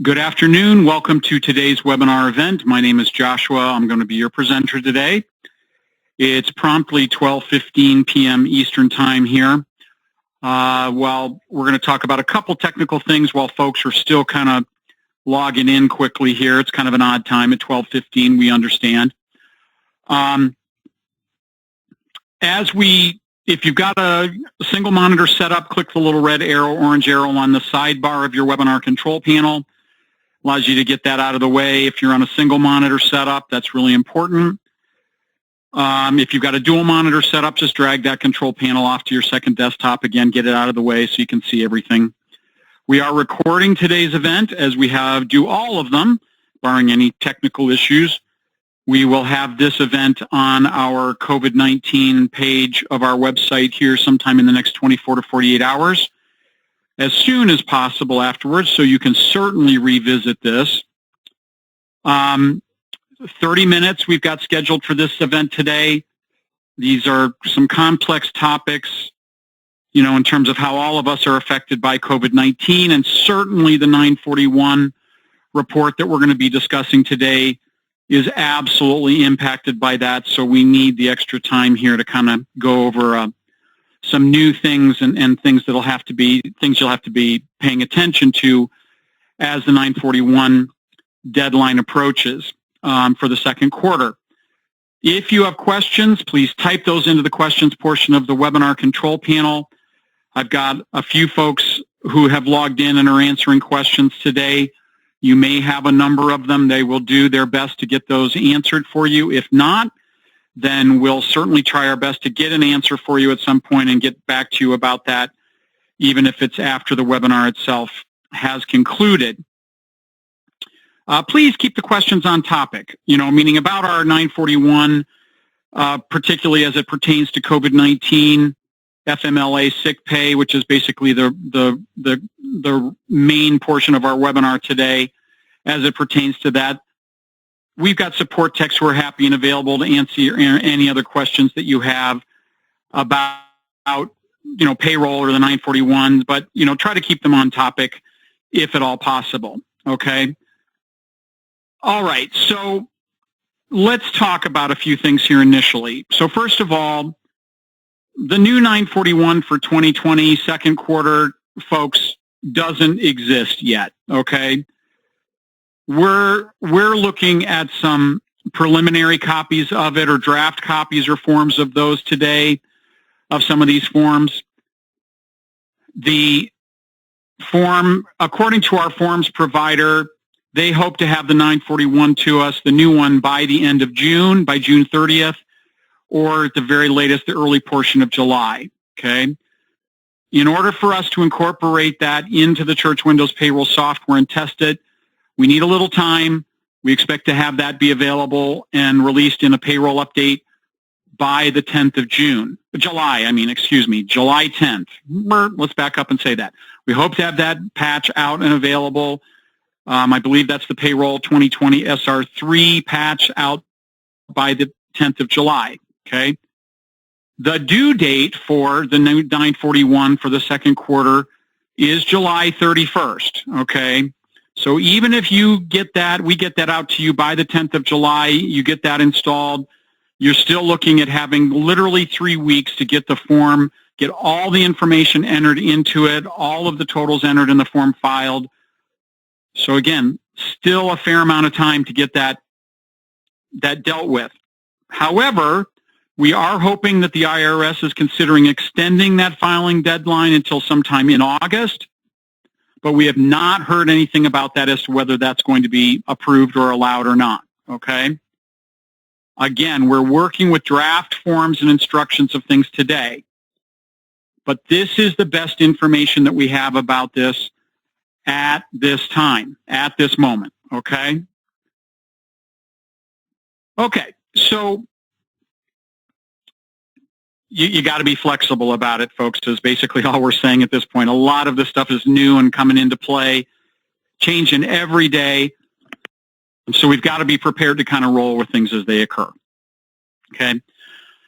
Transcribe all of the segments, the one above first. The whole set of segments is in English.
Good afternoon. Welcome to today's webinar event. My name is Joshua. I'm going to be your presenter today. It's promptly 12:15 p.m. Eastern Time here. Well, we're going to talk about a couple technical things while folks are still kind of logging in quickly here. It's kind of an odd time at 12:15, we understand. If you've got a single monitor set up, click the little red arrow, orange arrow on the sidebar of your webinar control panel. Allows you to get that out of the way. If you're on a single monitor setup, that's really important. If you've got a dual monitor setup, just drag that control panel off to your second desktop. Again, get it out of the way so you can see everything. We are recording today's event, as we do all of them, barring any technical issues. We will have this event on our COVID-19 page of our website here sometime in the next 24 to 48 hours. As soon as possible afterwards, so you can certainly revisit this. 30 minutes we've got scheduled for this event today. These are some complex topics, in terms of how all of us are affected by COVID-19, and certainly the 941 report that we're going to be discussing today is absolutely impacted by that, so we need the extra time here to kind of go over some new things and things you'll have to be paying attention to as the 941 deadline approaches for the second quarter. If you have questions, please type those into the questions portion of the webinar control panel. I've got a few folks who have logged in and are answering questions today. You may have a number of them. They will do their best to get those answered for you. If not, then we'll certainly try our best to get an answer for you at some point and get back to you about that, even if it's after the webinar itself has concluded. Please keep the questions on topic, meaning about our 941, particularly as it pertains to COVID-19, FMLA sick pay, which is basically the main portion of our webinar today as it pertains to that. We've got support techs who are happy and available to answer any other questions that you have about, payroll or the 941s, but, try to keep them on topic if at all possible, okay? All right, so let's talk about a few things here initially. So first of all, the new 941 for 2020 second quarter, folks, doesn't exist yet, okay? We're looking at some preliminary copies of it, or draft copies or forms of those today, of some of these forms. The form, according to our forms provider, they hope to have the 941 to us, the new one, by the end of June, by June 30th, or at the very latest, the early portion of July, okay? In order for us to incorporate that into the Church Windows payroll software and test it, we need a little time. We expect to have that be available and released in a payroll update by the 10th of July 10th. Let's back up and say that. We hope to have that patch out and available. I believe that's the Payroll 2020 SR3 patch out by the 10th of July, okay? The due date for the new 941 for the second quarter is July 31st, okay? So even if you get that, we get that out to you by the 10th of July, you get that installed, you're still looking at having literally 3 weeks to get the form, get all the information entered into it, all of the totals entered in the form filed. So again, still a fair amount of time to get that dealt with. However, we are hoping that the IRS is considering extending that filing deadline until sometime in August, but we have not heard anything about that as to whether that's going to be approved or allowed or not, okay? Again, we're working with draft forms and instructions of things today, but this is the best information that we have about this at this time, at this moment, okay? Okay, so you got to be flexible about it, folks, is basically all we're saying at this point. A lot of this stuff is new and coming into play, changing every day. So we've got to be prepared to kind of roll with things as they occur. Okay?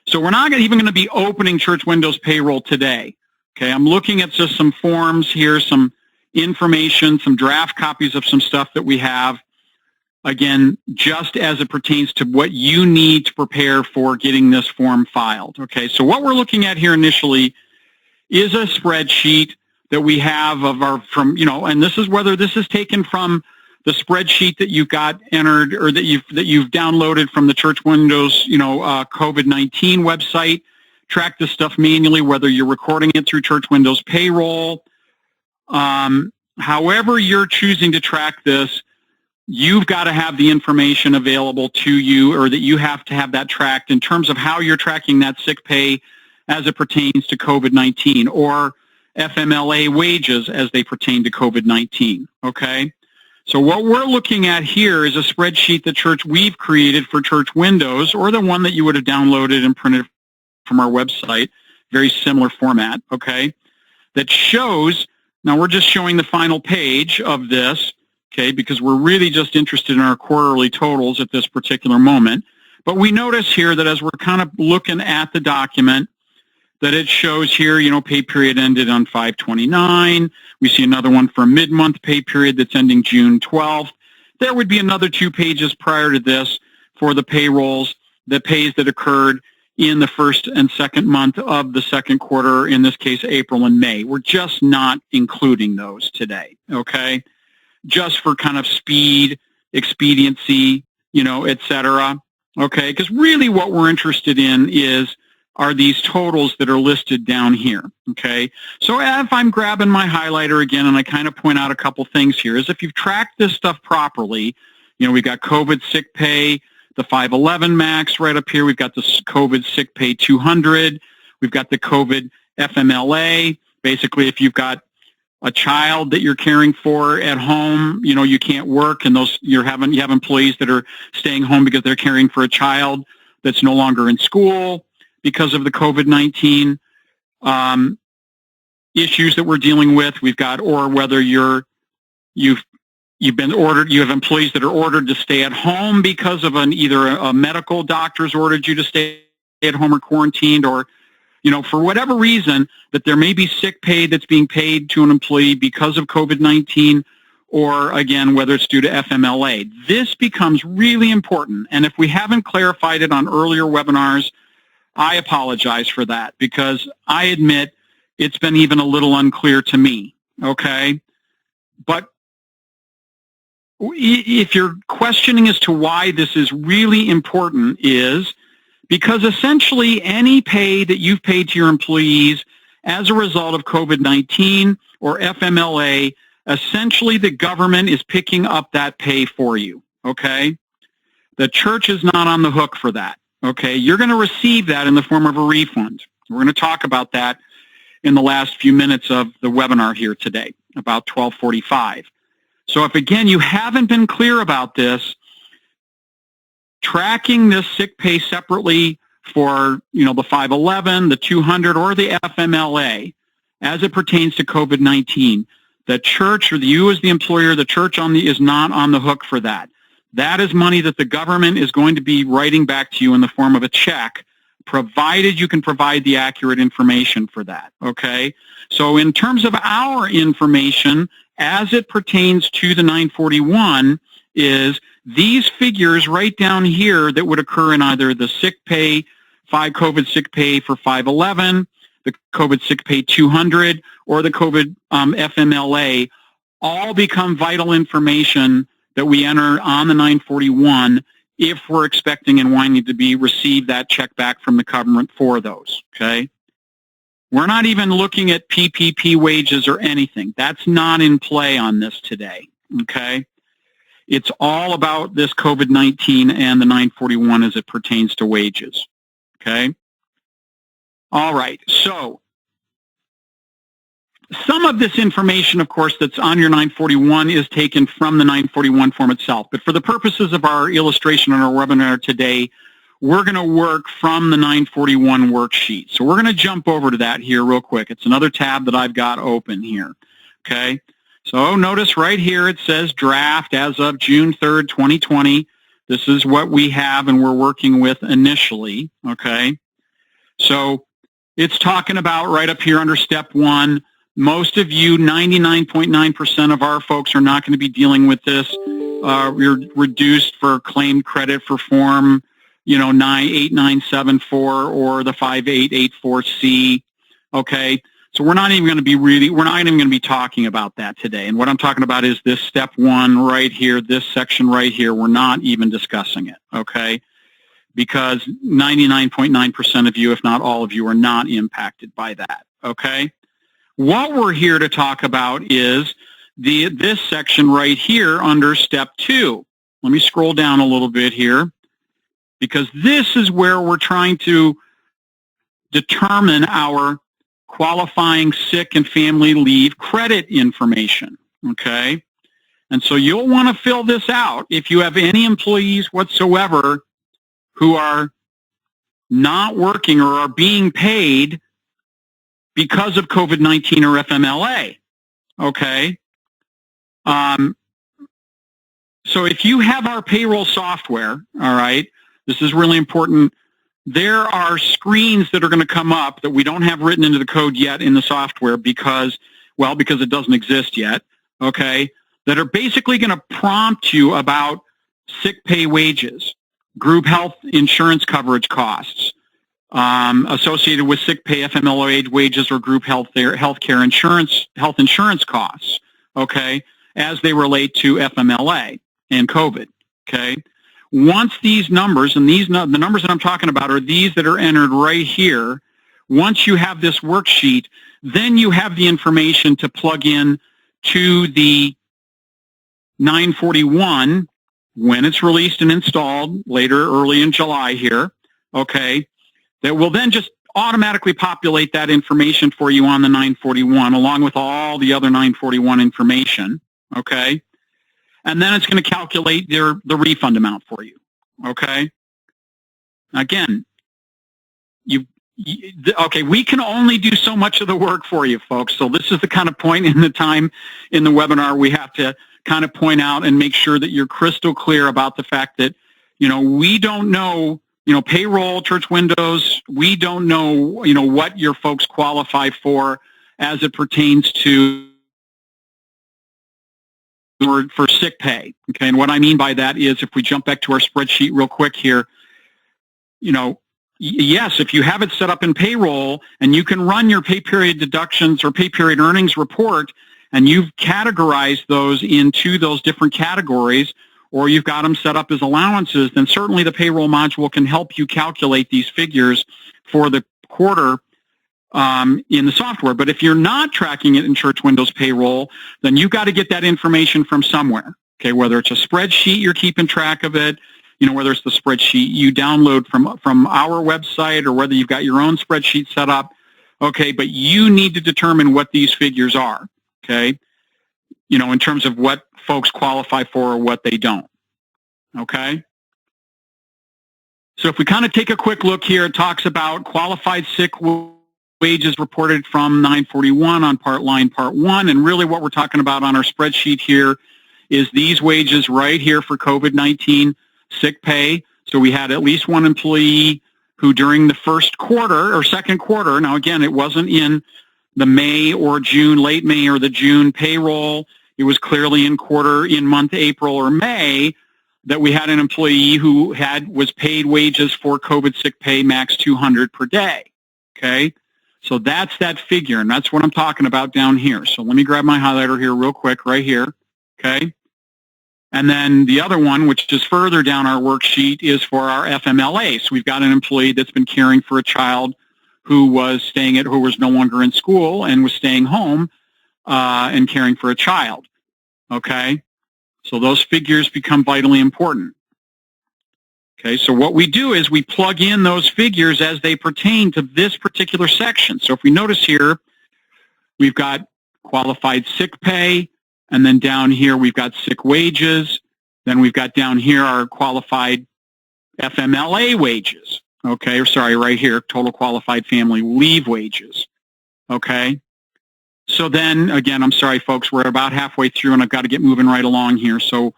So we're not even going to be opening Church Windows Payroll today. Okay? I'm looking at just some forms here, some information, some draft copies of some stuff that we have, again, just as it pertains to what you need to prepare for getting this form filed. Okay, so what we're looking at here initially is a spreadsheet that we have of our, from, you know, and this is whether this is taken from the spreadsheet that you've got entered or that you've downloaded from the Church Windows, you know, COVID-19 website. Track this stuff manually, whether you're recording it through Church Windows Payroll. However you're choosing to track this, you've got to have the information available to you, or that you have to have that tracked in terms of how you're tracking that sick pay as it pertains to COVID-19, or FMLA wages as they pertain to COVID-19, okay? So what we're looking at here is a spreadsheet that we've created for Church Windows, or the one that you would have downloaded and printed from our website, very similar format, okay, that shows, now we're just showing the final page of this, okay, because we're really just interested in our quarterly totals at this particular moment. But we notice here that as we're kind of looking at the document, that it shows here, you know, pay period ended on 5/29. We see another one for a mid-month pay period that's ending June 12th. There would be another 2 pages prior to this for the payrolls, the pays that occurred in the first and second month of the second quarter, in this case, April and May. We're just not including those today, okay? Just for kind of speed, expediency, you know, et cetera, okay? Because really what we're interested in are these totals that are listed down here, okay? So if I'm grabbing my highlighter again and I kind of point out a couple things here, is if you've tracked this stuff properly, you know, we've got COVID sick pay, the 511 max right up here. We've got the COVID sick pay 200. We've got the COVID FMLA. Basically, if you've got a child that you're caring for at home, you know, you can't work, and you have employees that are staying home because they're caring for a child that's no longer in school because of the COVID-19 issues that we're dealing with. We've got, or whether you've been ordered, you have employees that are ordered to stay at home because of either a medical doctor's ordered you to stay at home or quarantined, or, you know, for whatever reason that there may be sick pay that's being paid to an employee because of COVID-19, or again, whether it's due to FMLA. This becomes really important. And if we haven't clarified it on earlier webinars, I apologize for that, because I admit it's been even a little unclear to me, okay? But if you're questioning as to why this is really important, is because essentially any pay that you've paid to your employees as a result of COVID-19 or FMLA, essentially the government is picking up that pay for you, okay? The church is not on the hook for that, okay? You're going to receive that in the form of a refund. We're going to talk about that in the last few minutes of the webinar here today, about 12:45. So if, again, you haven't been clear about this, tracking this sick pay separately for, you know, the 511, the 200, or the FMLA as it pertains to COVID-19, the church, or you as the employer, the church is not on the hook for that. That is money that the government is going to be writing back to you in the form of a check, provided you can provide the accurate information for that, okay? So in terms of our information, as it pertains to the 941, is these figures right down here that would occur in either the sick pay, COVID sick pay for 511, the COVID sick pay 200, or the COVID FMLA, all become vital information that we enter on the 941 if we're expecting and wanting to receive that check back from the government for those, okay? We're not even looking at PPP wages or anything. That's not in play on this today, okay? It's all about this COVID-19 and the 941 as it pertains to wages, okay? All right, so some of this information, of course, that's on your 941 is taken from the 941 form itself. But for the purposes of our illustration on our webinar today, we're going to work from the 941 worksheet. So we're going to jump over to that here real quick. It's another tab that I've got open here, okay? So notice right here it says draft as of June 3rd, 2020. This is what we have and we're working with initially, okay? So it's talking about right up here under step 1, Most of you, 99.9% of our folks are not going to be dealing with this. You're reduced for claimed credit for form, 8974 or the 5884C. Okay. So we're not even going to be talking about that today. And what I'm talking about is this step one right here, this section right here. We're not even discussing it. Okay. Because 99.9% of you, if not all of you, are not impacted by that. Okay. What we're here to talk about is this section right here under step 2. Let me scroll down a little bit here, because this is where we're trying to determine our qualifying sick and family leave credit information, okay? And so you'll want to fill this out if you have any employees whatsoever who are not working or are being paid because of COVID-19 or FMLA, okay? So if you have our payroll software, all right, this is really important. There are screens that are going to come up that we don't have written into the code yet in the software because it doesn't exist yet, okay, that are basically going to prompt you about sick pay wages, group health insurance coverage costs, associated with sick pay, FMLA wages, or group health insurance costs, okay, as they relate to FMLA and COVID, okay? Once these numbers, and the numbers that I'm talking about are these that are entered right here, once you have this worksheet, then you have the information to plug in to the 941 when it's released and installed later, early in July here, okay, that will then just automatically populate that information for you on the 941 along with all the other 941 information, okay? And then it's going to calculate the refund amount for you, okay? Again, okay, we can only do so much of the work for you, folks. So this is the kind of point in the time in the webinar we have to kind of point out and make sure that you're crystal clear about the fact that, we don't know, payroll, church windows, we don't know, what your folks qualify for as it pertains to for sick pay. Okay, and what I mean by that is if we jump back to our spreadsheet real quick here, yes, if you have it set up in payroll and you can run your pay period deductions or pay period earnings report and you've categorized those into those different categories, or you've got them set up as allowances, then certainly the payroll module can help you calculate these figures for the quarter in the software. But if you're not tracking it in Church Windows Payroll, then you've got to get that information from somewhere, okay, whether it's a spreadsheet you're keeping track of it, whether it's the spreadsheet you download from our website or whether you've got your own spreadsheet set up, okay, but you need to determine what these figures are, okay, in terms of what folks qualify for or what they don't, okay? So if we kind of take a quick look here, it talks about qualified sick wages reported from 941 on part 1, and really what we're talking about on our spreadsheet here is these wages right here for COVID-19 sick pay. So we had at least one employee who during the first quarter or second quarter, now again, it wasn't in the May or June, late May or the June payroll, it was clearly in month April or May that we had an employee who was paid wages for COVID sick pay max 200 per day, okay? So that's that figure, and that's what I'm talking about down here. So let me grab my highlighter here real quick right here, okay? And then the other one, which is further down our worksheet, is for our FMLA. So we've got an employee that's been caring for a child who was no longer in school and was staying home and caring for a child, okay? So those figures become vitally important. Okay, so what we do is we plug in those figures as they pertain to this particular section. So if we notice here, we've got qualified sick pay, and then down here we've got sick wages. Then we've got down here our qualified FMLA wages. Okay, or sorry, right here, total qualified family leave wages. Okay. So then, again, I'm sorry, folks, we're about halfway through, and I've got to get moving right along here. So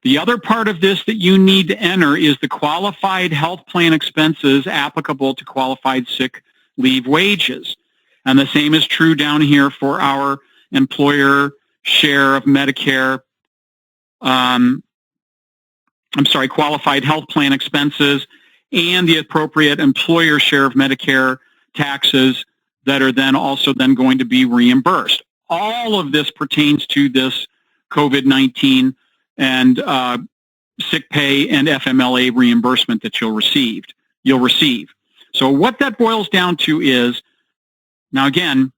the other part of this that you need to enter is the qualified health plan expenses applicable to qualified sick leave wages. And the same is true down here for our employer share of Medicare, qualified health plan expenses, and the appropriate employer share of Medicare taxes that are then also then going to be reimbursed. All of this pertains to this COVID-19 and sick pay and FMLA reimbursement that you'll receive. So what that boils down to is, now again,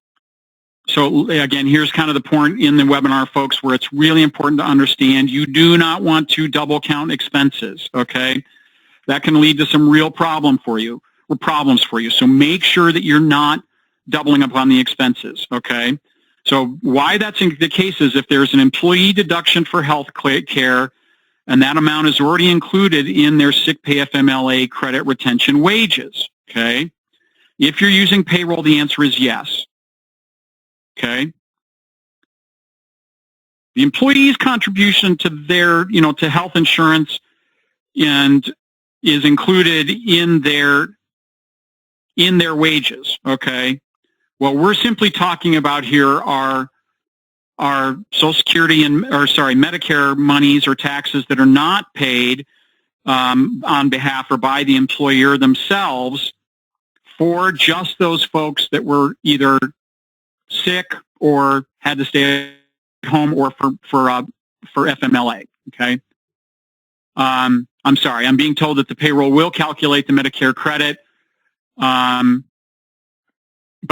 here's kind of the point in the webinar, folks, where it's really important to understand you do not want to double count expenses, okay? That can lead to some real problems for you. So make sure that you're not doubling up on the expenses, okay? So why that's the case is if there's an employee deduction for health care and that amount is already included in their sick pay FMLA credit retention wages, okay? If you're using payroll, the answer is yes, okay? The employee's contribution to their, to health insurance and is included in their wages, okay? What we're simply talking about here are Social Security Medicare monies or taxes that are not paid on behalf or by the employer themselves for just those folks that were either sick or had to stay at home or for FMLA, okay? I'm sorry, I'm being told that the payroll will calculate the Medicare credit, but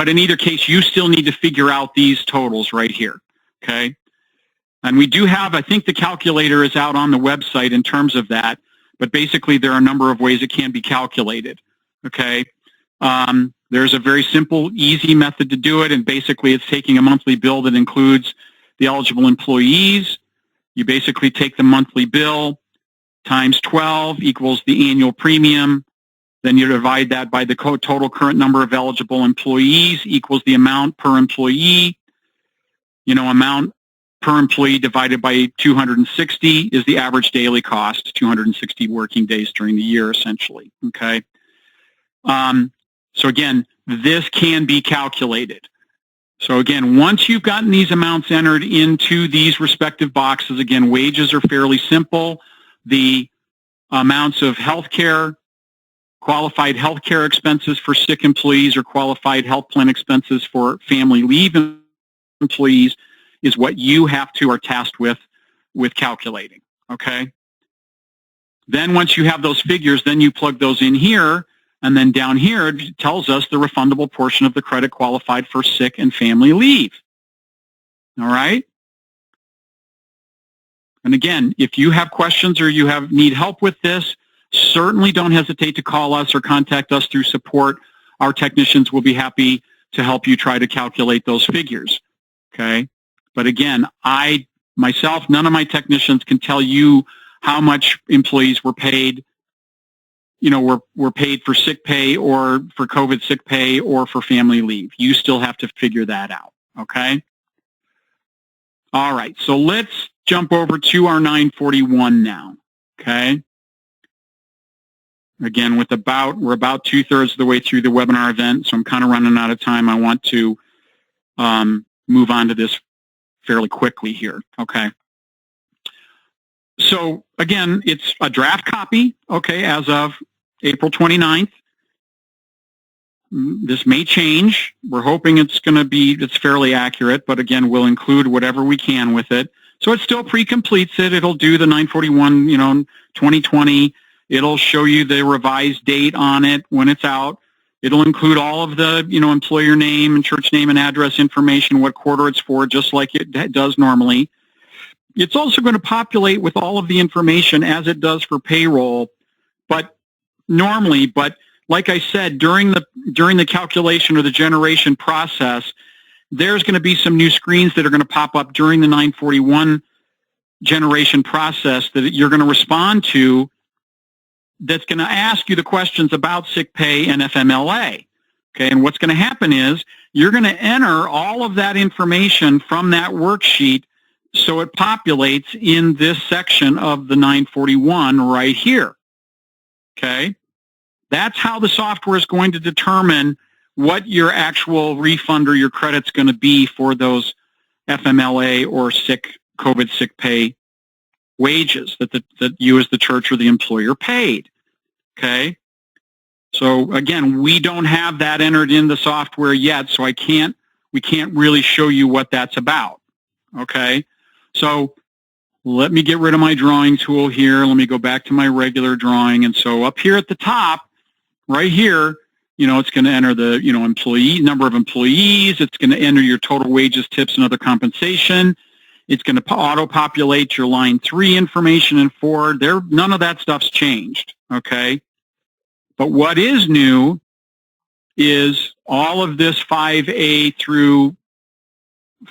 in either case, you still need to figure out these totals right here, okay? And we do have, I think the calculator is out on the website in terms of that, but basically there are a number of ways it can be calculated, okay? There's a very simple, easy method to do it, and basically it's taking a monthly bill that includes the eligible employees. You basically take the monthly bill times 12 equals the annual premium. Then you divide that by the total current number of eligible employees equals the amount per employee. Amount per employee divided by 260 is the average daily cost, 260 working days during the year, essentially, okay? So again, this can be calculated. So again, once you've gotten these amounts entered into these respective boxes, again, wages are fairly simple. The amounts of healthcare, qualified healthcare expenses for sick employees or qualified health plan expenses for family leave employees is what you are tasked with calculating, okay? Then once you have those figures, then you plug those in here, and then down here it tells us the refundable portion of the credit qualified for sick and family leave, all right? And again, if you have questions or you need help with this, certainly don't hesitate to call us or contact us through support. Our technicians will be happy to help you try to calculate those figures, okay? But again, none of my technicians can tell you how much employees were paid, were paid for sick pay or for COVID sick pay or for family leave. You still have to figure that out, okay? All right, so let's jump over to our 941 now, okay? Again, we're about 2/3 of the way through the webinar event, so I'm kind of running out of time. I want to move on to this fairly quickly here, okay? So again, it's a draft copy, okay, as of April 29th. This may change. We're hoping it's fairly accurate, but again, we'll include whatever we can with it. So it still pre-completes it. It'll do the 941, 2020. It'll show you the revised date on it when it's out. It'll include all of the, employer name and church name and address information, what quarter it's for, just like it does normally. It's also going to populate with all of the information as it does for payroll, but like I said, during the calculation or the generation process, there's going to be some new screens that are going to pop up during the 941 generation process that you're going to respond to, that's going to ask you the questions about sick pay and FMLA. Okay, and what's going to happen is you're going to enter all of that information from that worksheet so it populates in this section of the 941 right here. Okay, that's how the software is going to determine what your actual refund or your credit's going to be for those FMLA or COVID sick pay wages that you as the church or the employer paid. Okay? So again, we don't have that entered in the software yet, so we can't really show you what that's about. Okay? So let me get rid of my drawing tool here. Let me go back to my regular drawing. And so up here at the top, right here, it's going to enter the, number of employees. It's going to enter your total wages, tips, and other compensation. It's going to auto-populate your line 3 information and 4. None of that stuff's changed, okay? But what is new is all of this 5A through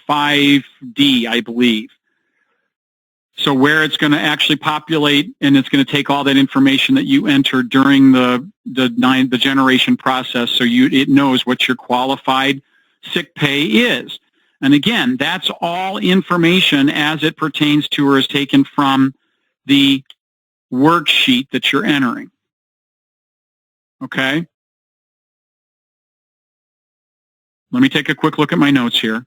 5D, I believe. So where it's going to actually populate, and it's going to take all that information that you entered during the generation process, so it knows what your qualified sick pay is. And again, that's all information as it pertains to or is taken from the worksheet that you're entering. Okay? Let me take a quick look at my notes here.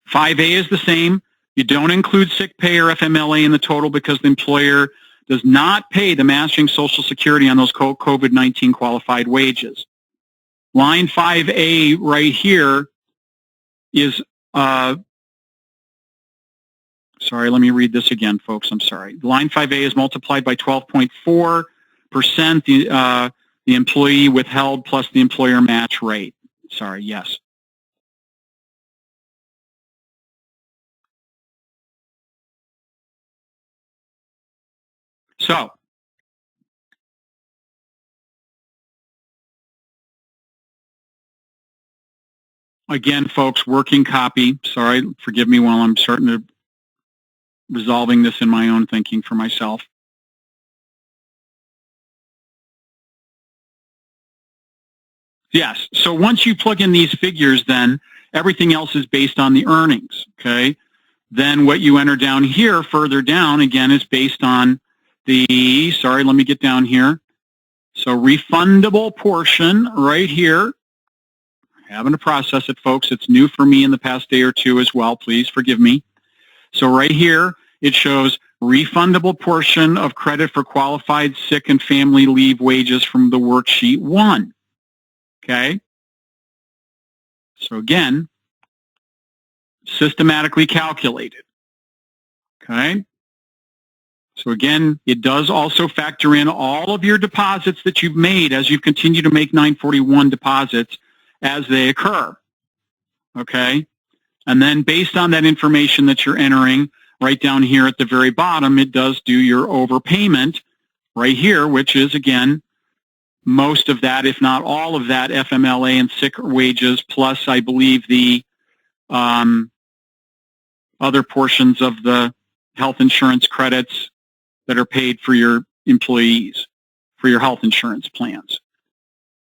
5A is the same. You don't include sick pay or FMLA in the total because the employer does not pay the matching Social Security on those COVID-19 qualified wages. Line 5A right here is, sorry, let me read this again, folks. I'm sorry. Line 5A is multiplied by 12.4%, the employee withheld plus the employer match rate. Sorry, yes. So, again, folks, working copy. Sorry, forgive me while I'm starting to resolving this in my own thinking for myself. Yes, so once you plug in these figures, then everything else is based on the earnings, okay? Then what you enter down here, further down, again, is based on the, sorry, let me get down here. So refundable portion right here. Having to process it, folks. It's new for me in the past day or two as well. Please forgive me. So right here, it shows refundable portion of credit for qualified sick and family leave wages from the worksheet 1. Okay? So again, systematically calculated. Okay? So again, it does also factor in all of your deposits that you've made as you continue to make 941 deposits as they occur. Okay? And then based on that information that you're entering, right down here at the very bottom, it does do your overpayment right here, which is, again, most of that, if not all of that, FMLA and sick wages, plus, I believe, the other portions of the health insurance credits that are paid for your employees, for your health insurance plans.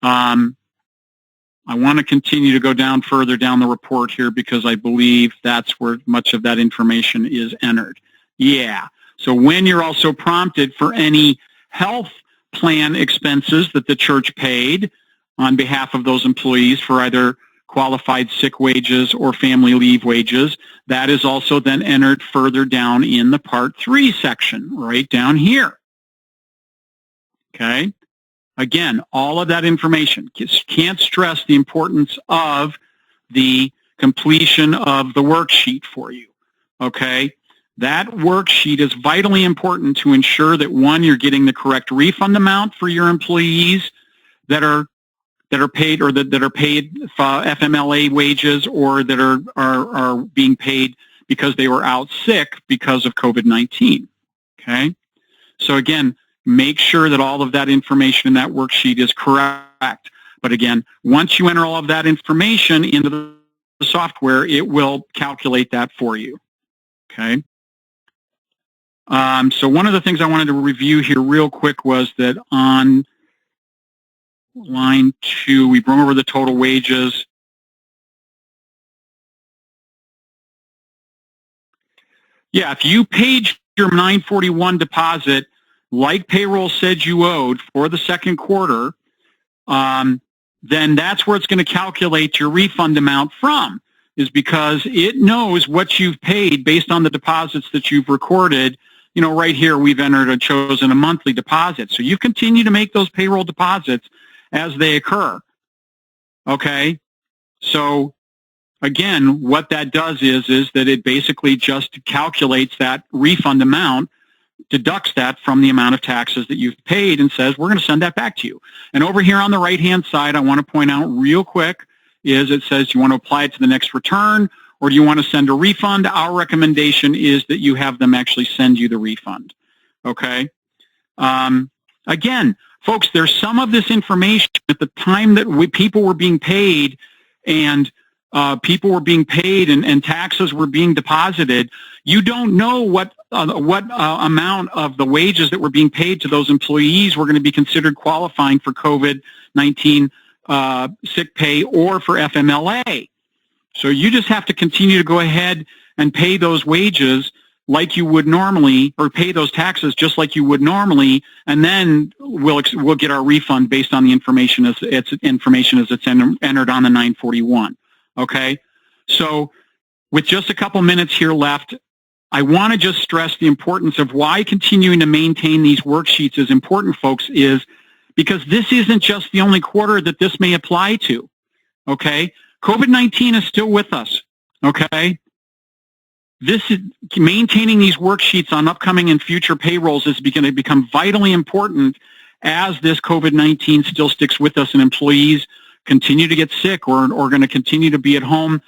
I want to continue to go down further down the report here because I believe that's where much of that information is entered. Yeah. So when you're also prompted for any health plan expenses that the church paid on behalf of those employees for either qualified sick wages or family leave wages, that is also then entered further down in the Part 3 section, right down here. Okay? Again, all of that information. Can't stress the importance of the completion of the worksheet for you. Okay? That worksheet is vitally important to ensure that, one, you're getting the correct refund amount for your employees that are paid or that are paid FMLA wages or that are being paid because they were out sick because of COVID-19. Okay? So again, make sure that all of that information in that worksheet is correct. But again, once you enter all of that information into the software, it will calculate that for you. Okay? So one of the things I wanted to review here real quick was that on line 2, we brought over the total wages. Yeah, if you paid your 941 deposit like payroll said you owed for the second quarter, then that's where it's going to calculate your refund amount from, is because it knows what you've paid based on the deposits that you've recorded. You know, right here we've entered or chosen a monthly deposit. So you continue to make those payroll deposits as they occur. Okay? So again, what that does is that it basically just calculates that refund amount, deducts that from the amount of taxes that you've paid, and says, we're going to send that back to you. And over here on the right-hand side, I want to point out real quick, is it says, do you want to apply it to the next return, or do you want to send a refund? Our recommendation is that you have them actually send you the refund. Okay? Again, folks, there's some of this information at the time that people were being paid and and taxes were being deposited. You don't know what amount of the wages that were being paid to those employees were going to be considered qualifying for COVID-19 sick pay or for FMLA. So you just have to continue to go ahead and pay those wages like you would normally, or pay those taxes just like you would normally, and then we'll get our refund based on the information as it's entered on the 941. Okay, so with just a couple minutes here left, I want to just stress the importance of why continuing to maintain these worksheets is important, folks, is because this isn't just the only quarter that this may apply to. Okay, COVID-19 is still with us. Okay, this is maintaining these worksheets on upcoming and future payrolls is going to become vitally important as this COVID-19 still sticks with us and employees continue to get sick or going to continue to be at home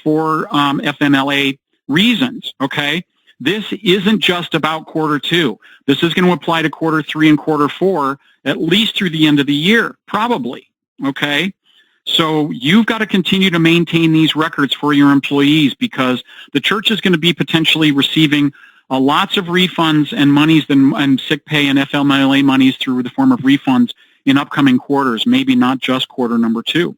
for FMLA reasons, okay? This isn't just about quarter two. This is going to apply to quarter three and quarter four, at least through the end of the year, probably, okay? So you've got to continue to maintain these records for your employees because the church is going to be potentially receiving lots of refunds and monies and sick pay and FMLA monies through the form of refunds in upcoming quarters, maybe not just quarter number two.